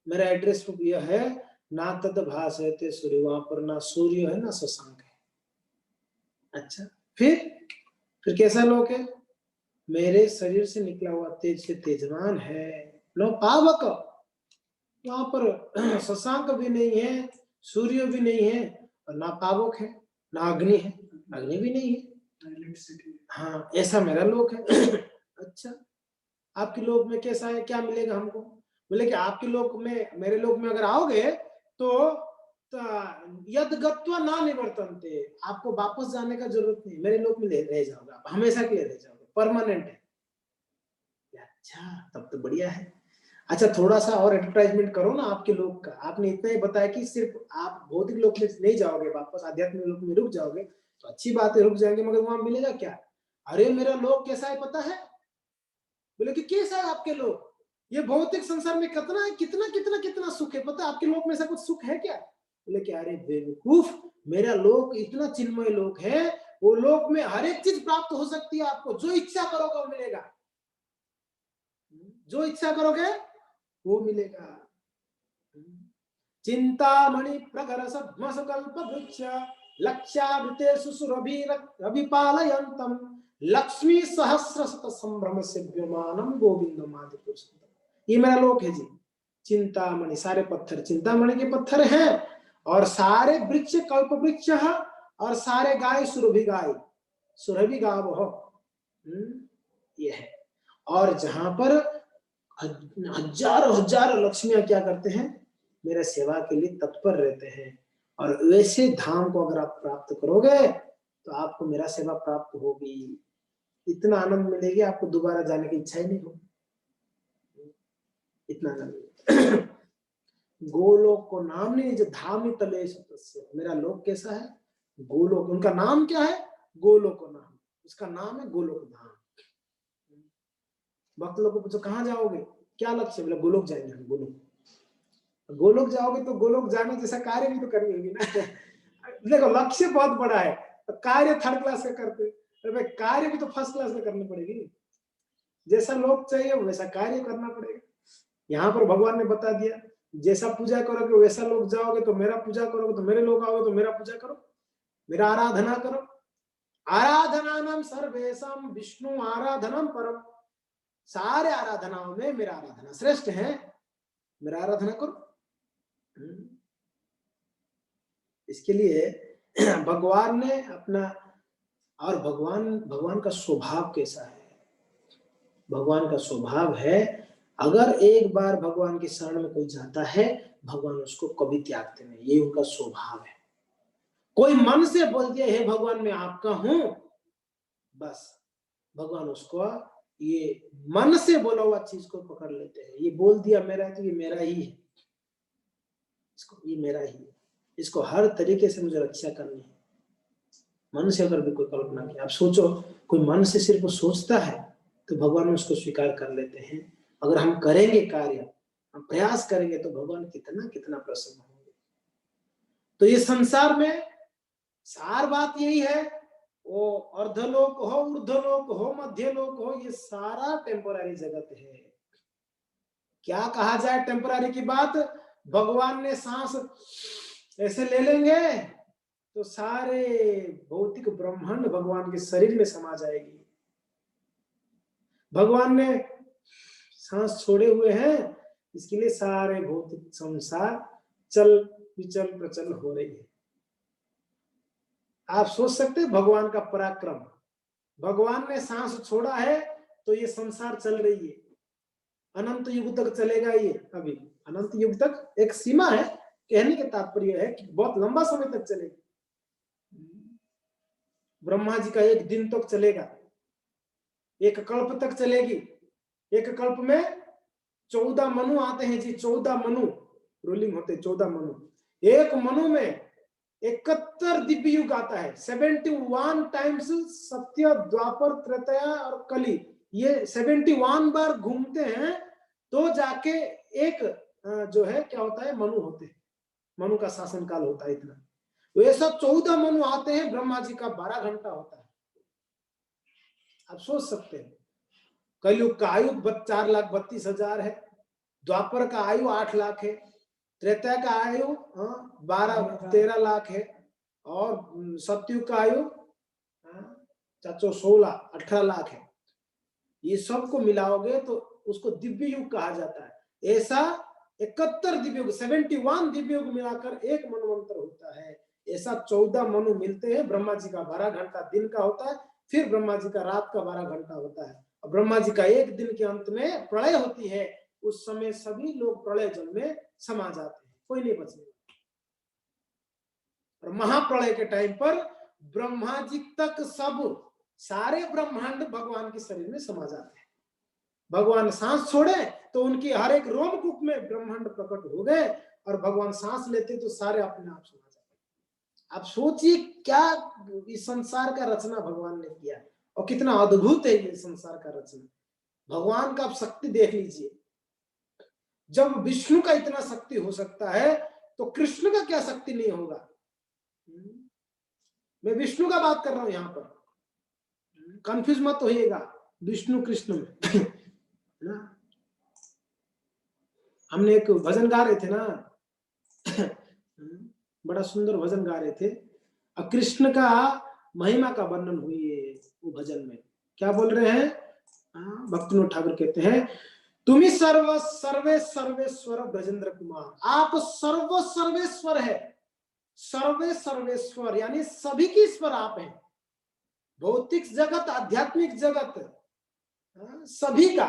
मेरा एड्रेस प्रूफ यह है, ना तद भासयते सूर्य, वहां पर ना सूर्य है ना शशांक है। अच्छा फिर कैसा लोक है, मेरे शरीर से निकला हुआ तेज से तेजवान है, नो पावक, वहां पर शशांक भी नहीं है, सूर्य भी नहीं है, और ना पावक है, ना अग्नि है, अग्नि भी नहीं है। हाँ ऐसा मेरा लोक है। अच्छा आपके लोक में कैसा है, क्या मिलेगा हमको, बोले कि आपके लोक में, मेरे लोक में अगर आओगे तो यद गत्वा ना निवर्तन्ते, आपको वापस जाने का जरूरत नहीं, मेरे लोक में रह जाओगे आप, हमेशा के लिए रह जाओगे, परमानेंट है। अच्छा तब तो बढ़िया है। अच्छा थोड़ा सा और एडवर्टाइजमेंट करो ना आपके लोक का, आपने इतना ही बताया कि सिर्फ आप भौतिक लोक में नहीं जाओगे, वापस आध्यात्मिक लोक में रुक जाओगे, तो अच्छी बात है, रुक जाएंगे, मगर वहां मिलेगा क्या, अरे मेरा लोक कैसा है पता है, बोले कि कैसा है आपके लोक, ये भौतिक संसार में कितना है, कितना कितना कितना सुख है, पता है आपके लोक में ऐसा कुछ सुख है क्या, बोले कि अरे बेवकूफ, मेरा लोक इतना चिन्मय लोक है, वो लोक में हर एक चीज प्राप्त हो सकती है आपको, जो इच्छा करोगे वो मिलेगा, जो इच्छा करोगे वो मिलेगा। चिंतामणि प्रगर सद्मसकल्प वृक्ष लक्ष्यावृतेषु सुरभिपालयन्तम् लक्ष्मी सहस्रशत संभ्रम से व्योमानम गोविंदम आदि पुरुषोत्तम। ये मेरा लोक है जी। चिंतामणि, सारे पत्थर चिंतामणि के पत्थर हैं, और सारे वृक्ष कल्प वृक्ष, और सारे गाय सुरभि गाय, सुरभि गाव हो, ये है। और जहां पर हजारों हजारों लक्ष्मियां क्या करते हैं, मेरे सेवा के लिए तत्पर रहते हैं। और वैसे धाम को अगर आप प्राप्त करोगे तो आपको मेरा सेवा प्राप्त होगी, इतना आनंद मिलेगी, आपको दोबारा जाने की इच्छा ही नहीं होगी, इतना आनंद। गोलोक को नाम नहीं, जो धाम तलेश तस्य, मेरा लोक कैसा है, गोलोक। उनका नाम क्या है, गोलोक नाम, उसका नाम है गोलोक धाम। भक्त लोग को पूछो कहाँ जाओगे, क्या लक्ष्य, बोले गोलोक जाएंगे हम, गोलोक। गोलोक जाओगे तो गोलोक जाने जैसा कार्य भी तो करनी होगी ना। देखो लक्ष्य बहुत बड़ा है, तो कार्य थर्ड क्लास का करते, अरे कार्य भी तो फर्स्ट क्लास में करनी पड़ेगी। जैसा लोक चाहिए वैसा कार्य करना पड़ेगा। यहाँ पर भगवान ने बता दिया, जैसा पूजा करोगे वैसा लोग जाओगे, तो मेरा पूजा करोगे तो मेरे लोग आओगे, तो मेरा पूजा करो, मेरा आराधना करो। आराधना नाम सर्वेशम विष्णु आराधनम परम, सारे आराधनाओं में मेरा आराधना श्रेष्ठ है, मेरा आराधना करो। इसके लिए भगवान ने अपना, और भगवान का स्वभाव कैसा है, भगवान का स्वभाव है, अगर एक बार भगवान की शरण में कोई जाता है, भगवान उसको कभी त्यागते नहीं, ये उनका स्वभाव है। कोई मन से बोल दिया हे भगवान मैं आपका हूं, बस भगवान उसको ये मन से बोला हुआ चीज को पकड़ लेते हैं। ये बोल दिया मेरा है तो ये मेरा ही है, इसको ये मेरा ही है, इसको हर तरीके से मुझे रक्षा करनी है। मन से अगर भी कोई कल्पना की, आप सोचो कोई मन से सिर्फ सोचता है तो भगवान उसको स्वीकार कर लेते हैं। अगर हम करेंगे कार्य, हम प्रयास करेंगे, तो भगवान कितना कितना प्रसन्न होंगे। तो ये संसार में सार बात यही है, वो अर्धलोक हो, ऊर्ध्वलोक हो, मध्यलोक हो, ये सारा टेम्पोररी जगत है। क्या कहा जाए टेम्पोररी की बात, भगवान ने सांस ऐसे ले लेंगे तो सारे भौतिक ब्रह्मांड भगवान के शरीर में समा जाएगी। भगवान ने सांस छोड़े हुए हैं, इसके लिए सारे भौतिक संसार चल विचल प्रचल हो रही है। आप सोच सकते हैं भगवान का पराक्रम, भगवान ने सांस छोड़ा है तो ये संसार चल रही है, अनंत युग तक चलेगा ये। अभी अनंत युग तक एक सीमा है, कहने के तात्पर्य है कि बहुत लंबा समय तक चलेगा। ब्रह्मा जी का एक दिन तक चलेगा, एक कल्प तक चलेगी। एक कल्प में 14 मनु आते हैं जी, 14 मनु रूलिंग होते, 14 मनु। एक मनु में 71 दिव्य युग आता है, 71 टाइम्स सत्य द्वापर त्रेता और कली, ये 71 बार घूमते हैं तो जाके एक जो है क्या होता है, मनु होते हैं, मनु का शासन काल होता है इतना। तो ये सब 14 मनु आते हैं, ब्रह्मा जी का 12 घंटा होता है। आप सोच सकते हैं, कलयुग का आयु 4,32,000 है, द्वापर का आयु 8 लाख है, त्रेता का आयु 13 लाख है, और सतयुग का आयु 18 लाख है। ये सबको मिलाओगे तो उसको दिव्य युग कहा जाता है। ऐसा 71 दिव्य युग, 71 दिव्य युग मिलाकर एक मनवंतर होता है। ऐसा 14 मनु मिलते हैं। ब्रह्मा जी का 12 घंटा दिन का होता है, फिर ब्रह्मा जी का रात का 12 घंटा होता है, और ब्रह्मा जी का एक दिन के अंत में प्रलय होती है। उस समय सभी लोग प्रलय जल में समा जाते हैं, कोई नहीं बचेगा। और महाप्रलय के टाइम पर ब्रह्मा जी तक सब सारे ब्रह्मांड भगवान के शरीर में समा जाते हैं। भगवान सांस छोड़े तो उनकी हर एक रोमकूप में ब्रह्मांड प्रकट हो गए, और भगवान सांस लेते तो सारे अपने आप समा जाते। आप सोचिए क्या इस संसार का रचना भगवान ने किया, और कितना अद्भुत है ये संसार का रचना। भगवान का आप शक्ति देख लीजिए, जब विष्णु का इतना शक्ति हो सकता है तो कृष्ण का क्या शक्ति नहीं होगा। मैं विष्णु का बात कर रहा हूं यहां पर, कंफ्यूज मत होइएगा विष्णु कृष्ण में। ना, हमने एक भजन गा रहे थे ना, बड़ा सुंदर भजन गा रहे थे, और कृष्ण का महिमा का वर्णन हुई है वो भजन में। क्या बोल रहे हैं? भक्तिविनोद ठाकुर कहते हैं, तुम्ही सर्व सर्वे सर्वेश्वर ब्रजेंद्र कुमार, आप सर्व सर्वेश्वर है। सर्वे सर्वेश्वर यानी सभी की ईश्वर आप हैं। भौतिक जगत, आध्यात्मिक जगत, सभी का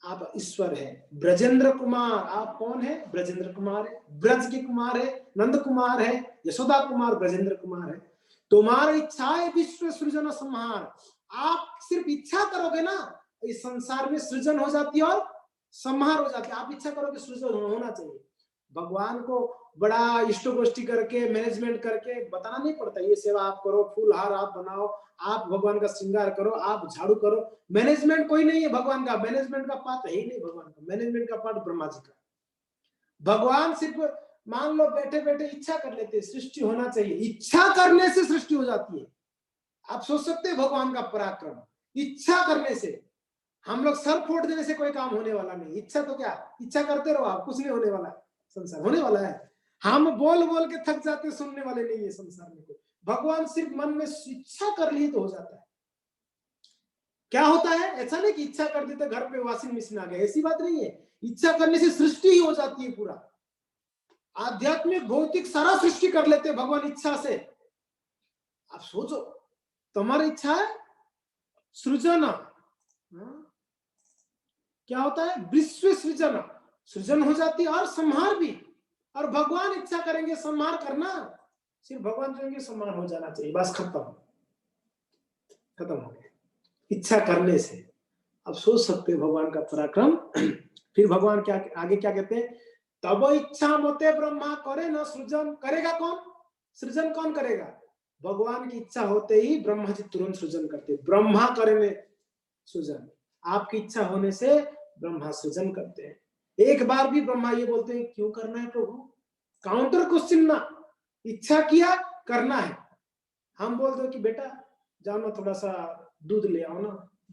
आप ईश्वर है। ब्रजेंद्र कुमार, आप कौन है? ब्रजेंद्र कुमार है, ब्रज के कुमार है, नंद कुमार है, यशोदा कुमार ब्रजेंद्र कुमार है। तुम्हारी इच्छा है विश्व सृजन संहार, आप सिर्फ इच्छा करोगे ना, इस संसार में सृजन हो जाती है और संहार हो जाती है। आप इच्छा करोगे सृजन होना चाहिए। भगवान को बड़ा इष्ट गोष्ठी करके, मैनेजमेंट करके बताना नहीं पड़ता, ये सेवा आप करो, फूल हार आप बनाओ, आप भगवान का श्रृंगार करो, आप झाड़ू करो। मैनेजमेंट कोई नहीं है भगवान का, मैनेजमेंट का पार्ट है ही नहीं भगवान का, मैनेजमेंट का पार्ट ब्रह्मा जी का। भगवान सिर्फ मान लो बैठे बैठे इच्छा कर लेते, सृष्टि होना चाहिए, इच्छा करने से सृष्टि हो जाती है। आप सोच सकते हैं भगवान का पराक्रम, इच्छा करने से। हम लोग सर फोड़ देने से कोई काम होने वाला नहीं। इच्छा तो क्या, इच्छा करते रहो आप, कुछ नहीं होने वाला, संसार होने वाला है। हम बोल बोल के थक जाते, सुनने वाले नहीं है संसार में कोई। भगवान सिर्फ मन में इच्छा कर लिए तो हो जाता है। क्या होता है? ऐसा नहीं कि इच्छा कर दी तो घर पे वॉशिंग मशीन आ गया, ऐसी बात नहीं है। इच्छा करने से सृष्टि ही हो जाती है। पूरा आध्यात्मिक भौतिक सारा सृष्टि कर लेते हैं भगवान इच्छा से। आप सोचो, तुम्हारी इच्छा है सृजन, क्या होता है? विश्व सृजन, सृजन हो जाती है और संहार भी। और भगवान इच्छा करेंगे संहार करना, सिर्फ भगवान चाहेंगे संहार हो जाना चाहिए, बस खत्म खत्म हो गया इच्छा करने से। अब सोच सकते हैं भगवान का पराक्रम। फिर भगवान क्या आगे क्या कहते हैं? तब इच्छा मते ब्रह्मा करे न सृजन, करेगा कौन? सृजन कौन करेगा? भगवान की इच्छा होते ही ब्रह्मा जी तुरंत सृजन करते, ब्रह्मा करेंगे सृजन। आपकी इच्छा होने से ब्रह्मा सृजन करते हैं। एक बार भी ब्रह्मा ये बोलते हैं क्यों करना है प्रभु? काउंटर क्वेश्चन ना, इच्छा किया करना है। हम बोल दो कि बेटा जाओ ना थोड़ा सा दूध ले आओ ना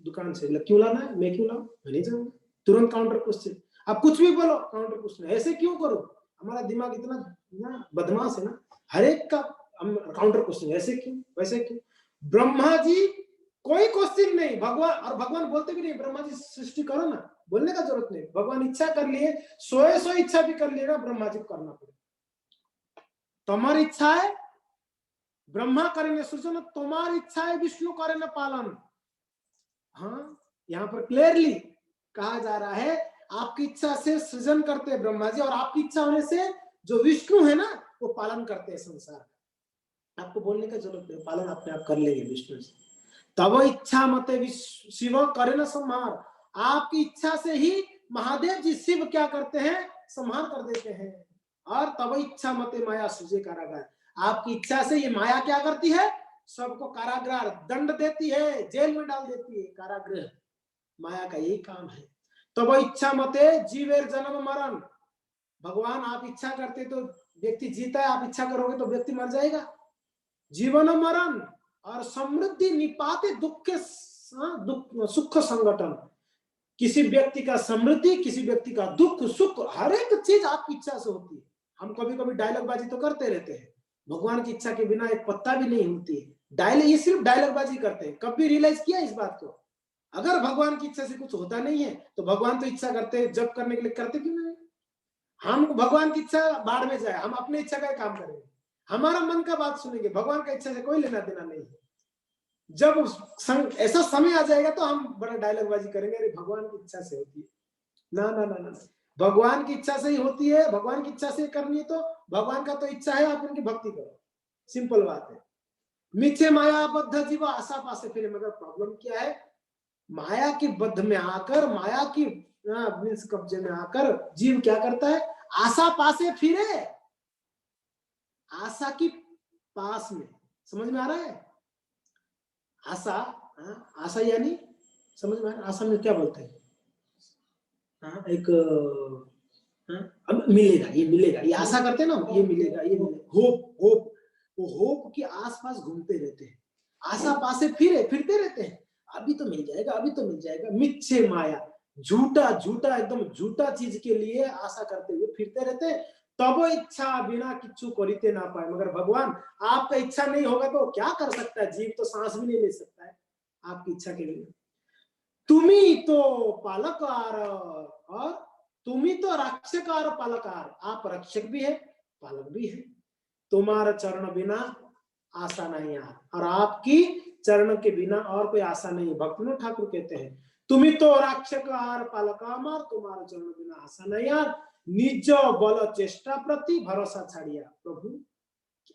दुकान से, क्यों लाना है? मैं क्यों लाऊं? मैं नहीं जाऊंगा। तुरंत काउंटर क्वेश्चन। आप कुछ भी बोलो काउंटर क्वेश्चन, ऐसे क्यों करो? हमारा दिमाग इतना ना बदमाश है ना, हर एक का काउंटर क्वेश्चन, ऐसे क्यों वैसे क्यों। ब्रह्मा जी कोई क्वेश्चन नहीं, भगवान, और भगवान बोलते भी नहीं ब्रह्मा जी सृष्टि करो ना, बोलने का जरूरत नहीं। भगवान इच्छा कर लिए, सौ इच्छा भी कर लिएगा, ब्रह्मा जी को करना पड़ेगा। तुम्हारी इच्छा है ब्रह्मा करेंगे सृजन, तुम्हारी इच्छा है विष्णु करेंगे पालन। हाँ, यहाँ पर क्लियरली कहा जा रहा है आपकी इच्छा से सृजन करते हैं ब्रह्मा जी, और आपकी इच्छा होने से जो विष्णु है ना वो पालन करते हैं संसार। आपको बोलने का जरूरत नहीं, पालन अपने आप कर लेंगे विष्णु जी। तब इच्छा मते शिव करे न संहार, आपकी इच्छा से ही महादेव जी शिव क्या करते हैं? संहार कर देते हैं। और तब इच्छा मते माया सृजे कारागार, आपकी इच्छा से ये माया क्या करती है? सबको कारागार दंड देती है, जेल में डाल देती है। कारागृह माया का यही काम है। तब इच्छा मते जीवेर जन्म मरण, भगवान आप इच्छा करते तो व्यक्ति जीता है, आप इच्छा करोगे तो व्यक्ति मर जाएगा। जीवन मरण और समृद्धि निपाते दुख के सुख संगठन, किसी व्यक्ति का समृद्धि, किसी व्यक्ति का दुख सुख, हर एक चीज आपकी इच्छा से होती है। हम कभी कभी डायलॉग बाजी तो करते रहते हैं, भगवान की इच्छा के बिना एक पत्ता भी नहीं होती है। ये सिर्फ डायलॉग बाजी करते हैं। कभी रियलाइज किया इस बात को? अगर भगवान की इच्छा से कुछ होता नहीं है तो भगवान तो इच्छा करते हैं, जब करने के लिए करते क्यों नहीं? हम भगवान की इच्छा बाढ़ में जाए, हम अपनी इच्छा का काम करेंगे, हमारा मन का बात सुनेंगे, भगवान का इच्छा से कोई लेना देना नहीं है। जब ऐसा समय आ जाएगा तो हम बड़ा डायलॉग बाजी करेंगे, अरे भगवान की इच्छा से होती है। ना ना ना ना, भगवान की इच्छा से ही होती है, भगवान की इच्छा से करनी है तो भगवान का तो इच्छा है आप उनकी भक्ति करो, सिंपल बात है। मिथ्ये माया बद्ध जीव आशा पासे फिरे, मगर प्रॉब्लम क्या है? माया की बद्ध में आकर, माया की कब्जे में आकर जीव क्या करता है? आशा पासे फिरे, आशा की पास में। समझ में आ रहा है? आशा, आशा यानी समझ में आ रहा है? आशा में क्या बोलते हैं? एक मिलेगा, ये मिलेगा, ये आशा करते हैं ना, ये मिलेगा, ये मिलेगा, होप होप, वो होप के आसपास घूमते रहते हैं, आशा पासे फिरते रहते हैं, अभी तो मिल जाएगा, अभी तो मिल जाएगा। मिथ्ये माया, झूठा झूठा एकदम झूठा चीज के लिए आशा करते हुए फिरते रहते हैं। तब इच्छा बिना किच्छु करिते ना पाए। मगर भगवान आपका इच्छा नहीं होगा तो क्या कर सकता है? जीव तो सांस भी नहीं ले सकता है आपकी इच्छा के बिना। तुम्ही तो पालकार और तुम्ही तो रक्षकार पालकार, आप रक्षक भी है पालक भी है। तुम्हारा चरण बिना आशा नहीं यार, और आपकी चरण के बिना और कोई आशा नहीं। भक्तिविनोद ठाकुर कहते हैं तुम्ही तो रक्षकार पालकामार, तुम्हारा चरण बिना आशा नहीं यार। निज बल चेष्टा प्रति भरोसा छाड़िया। प्रभु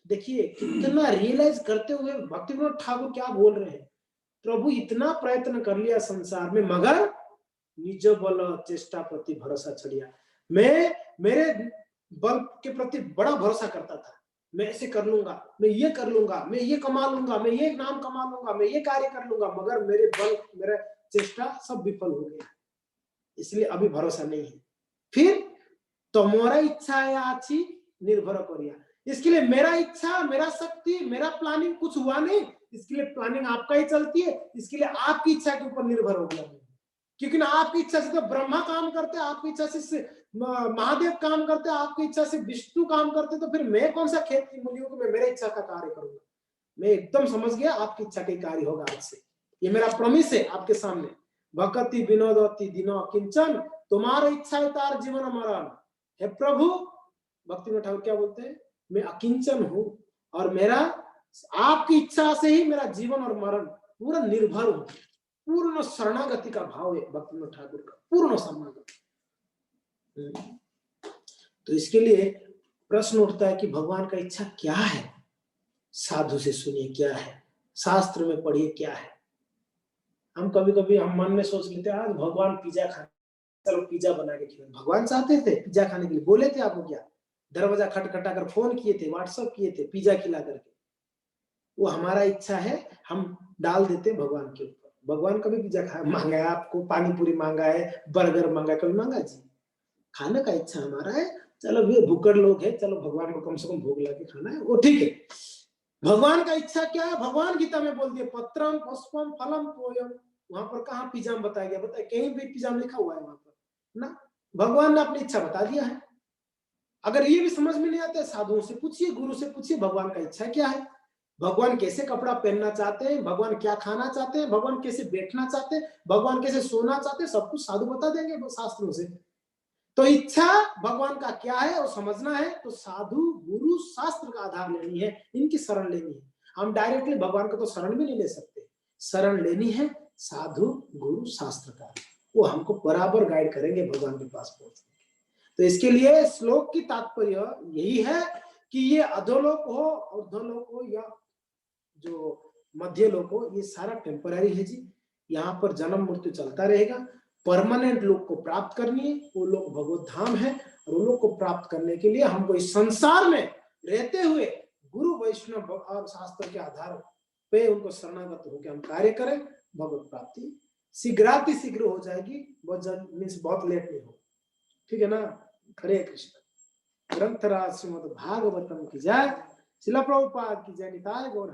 देखिए कितना रियलाइज करते हुए भक्तिविनोद ठाकुर क्या बोल रहे हैं। प्रभु इतना प्रयत्न कर लिया संसार में, मगर निज बल चेष्टा प्रति भरोसा छड़िया। मैं मेरे बल के प्रति बड़ा भरोसा करता था, मैं ऐसे कर लूंगा, मैं ये कर लूंगा, मैं ये कमा लूंगा, मैं ये नाम कमा लूंगा, मैं ये कार्य कर लूंगा, मगर मेरे बल मेरा चेष्टा सब विफल हो गया, इसलिए अभी भरोसा नहीं है। फिर तुम्हारा इच्छा है आछि निर्भर करिया, इसके लिए मेरा इच्छा, मेरा शक्ति, मेरा प्लानिंग कुछ हुआ नहीं, इसके लिए प्लानिंग आपका ही चलती है, इसके लिए आपकी इच्छा के ऊपर निर्भर हो गया। क्योंकि ना आपकी इच्छा से तो ब्रह्मा काम करते, आपकी इच्छा से महादेव काम करते, आपकी इच्छा से विष्णु काम करते, तो फिर मैं कौन सा खेत की मूली हूं कि मैं मेरे इच्छा का कार्य करूंगा। मैं एकदम समझ गया आपकी इच्छा का कार्य होगा आज से, ये मेरा प्रॉमिस है आपके सामने। भक्ति विनोदति दिनो किंचन, तुम्हारा इच्छा है तार जीवन मरण। हे प्रभु, भक्तिविनोद ठाकुर क्या बोलते हैं, मैं अकिंचन हूं और मेरा आपकी इच्छा से ही मेरा जीवन और मरण पूरा निर्भर हूं। पूर्ण शरणागति का भाव है भक्तिविनोद ठाकुर का, पूर्ण शरणागति। तो इसके लिए प्रश्न उठता है कि भगवान का इच्छा क्या है। साधु से सुनिए क्या है, शास्त्र में पढ़िए क्या है। हम कभी कभी हम मन में सोच लेते हैं आज भगवान पिज्जा खाने, चलो पिज्जा बना के खिलाओ। भगवान चाहते थे पिज्जा खाने के लिए, बोले थे आपको क्या? दरवाजा खटखटा कर फोन किए थे, व्हाट्सएप किए थे, पिज्जा खिला करके। वो हमारा इच्छा है, हम डाल देते भगवान के ऊपर। भगवान कभी पिज्जा मांगा है आपको, पानी पूरी मांगा है, बर्गर मांगा, कभी मांगा जी? खाने का इच्छा हमारा है, चलो भी भूखड़ लोग है, चलो भगवान को कम से कम भोग लाके खाना है, वो ठीक है। भगवान का इच्छा क्या है? भगवान गीता में बोल दिया पत्रम पुष्पम फलम तोयम। वहां पर कहाँ पिज्जा बताया गया? बताया कहीं भी पिज्जा लिखा हुआ है वहां पर ना? भगवान ने अपनी इच्छा बता दिया है। अगर ये भी समझ में नहीं आता है, साधुओं से पूछिए, गुरु से पूछिए, भगवान का इच्छा क्या है, भगवान कैसे कपड़ा पहनना चाहते हैं, भगवान क्या खाना चाहते हैं, भगवान कैसे बैठना चाहते हैं, भगवान कैसे सोना चाहते हैं, सब कुछ साधु बता देंगे शास्त्रों से। तो इच्छा भगवान का क्या है वो समझना है, तो साधु गुरु शास्त्र का आधार लेनी है, इनकी शरण लेनी है। हम डायरेक्टली भगवान को तो शरण भी नहीं ले सकते, शरण लेनी है साधु गुरु शास्त्र का, वो हमको बराबर गाइड करेंगे भगवान के पास पहुंचने। तो इसके लिए श्लोक की तात्पर्य यही है कि ये अधोलोक हो, ऊर्ध्वलोक हो या जो मध्य लोक हो, ये सारा टेम्पररी है जी। यहाँ पर जन्म मृत्यु चलता रहेगा। परमानेंट लोक को प्राप्त करनी है, वो लोग भगवत धाम है, और वो लोग को प्राप्त करने के लिए हमको इस संसार में रहते हुए गुरु वैष्णव और शास्त्र के आधार पे उनको शरणागत होकर हम कार्य करें, भगवत प्राप्ति शीघ्रातिशीघ्र हो जाएगी। बहुत लेट नहीं हो, ठीक है ना? हरे कृष्ण। ग्रंथराज श्रीमद् भागवतम की जय, शिला प्रभुपाद की जय, निताय गौर।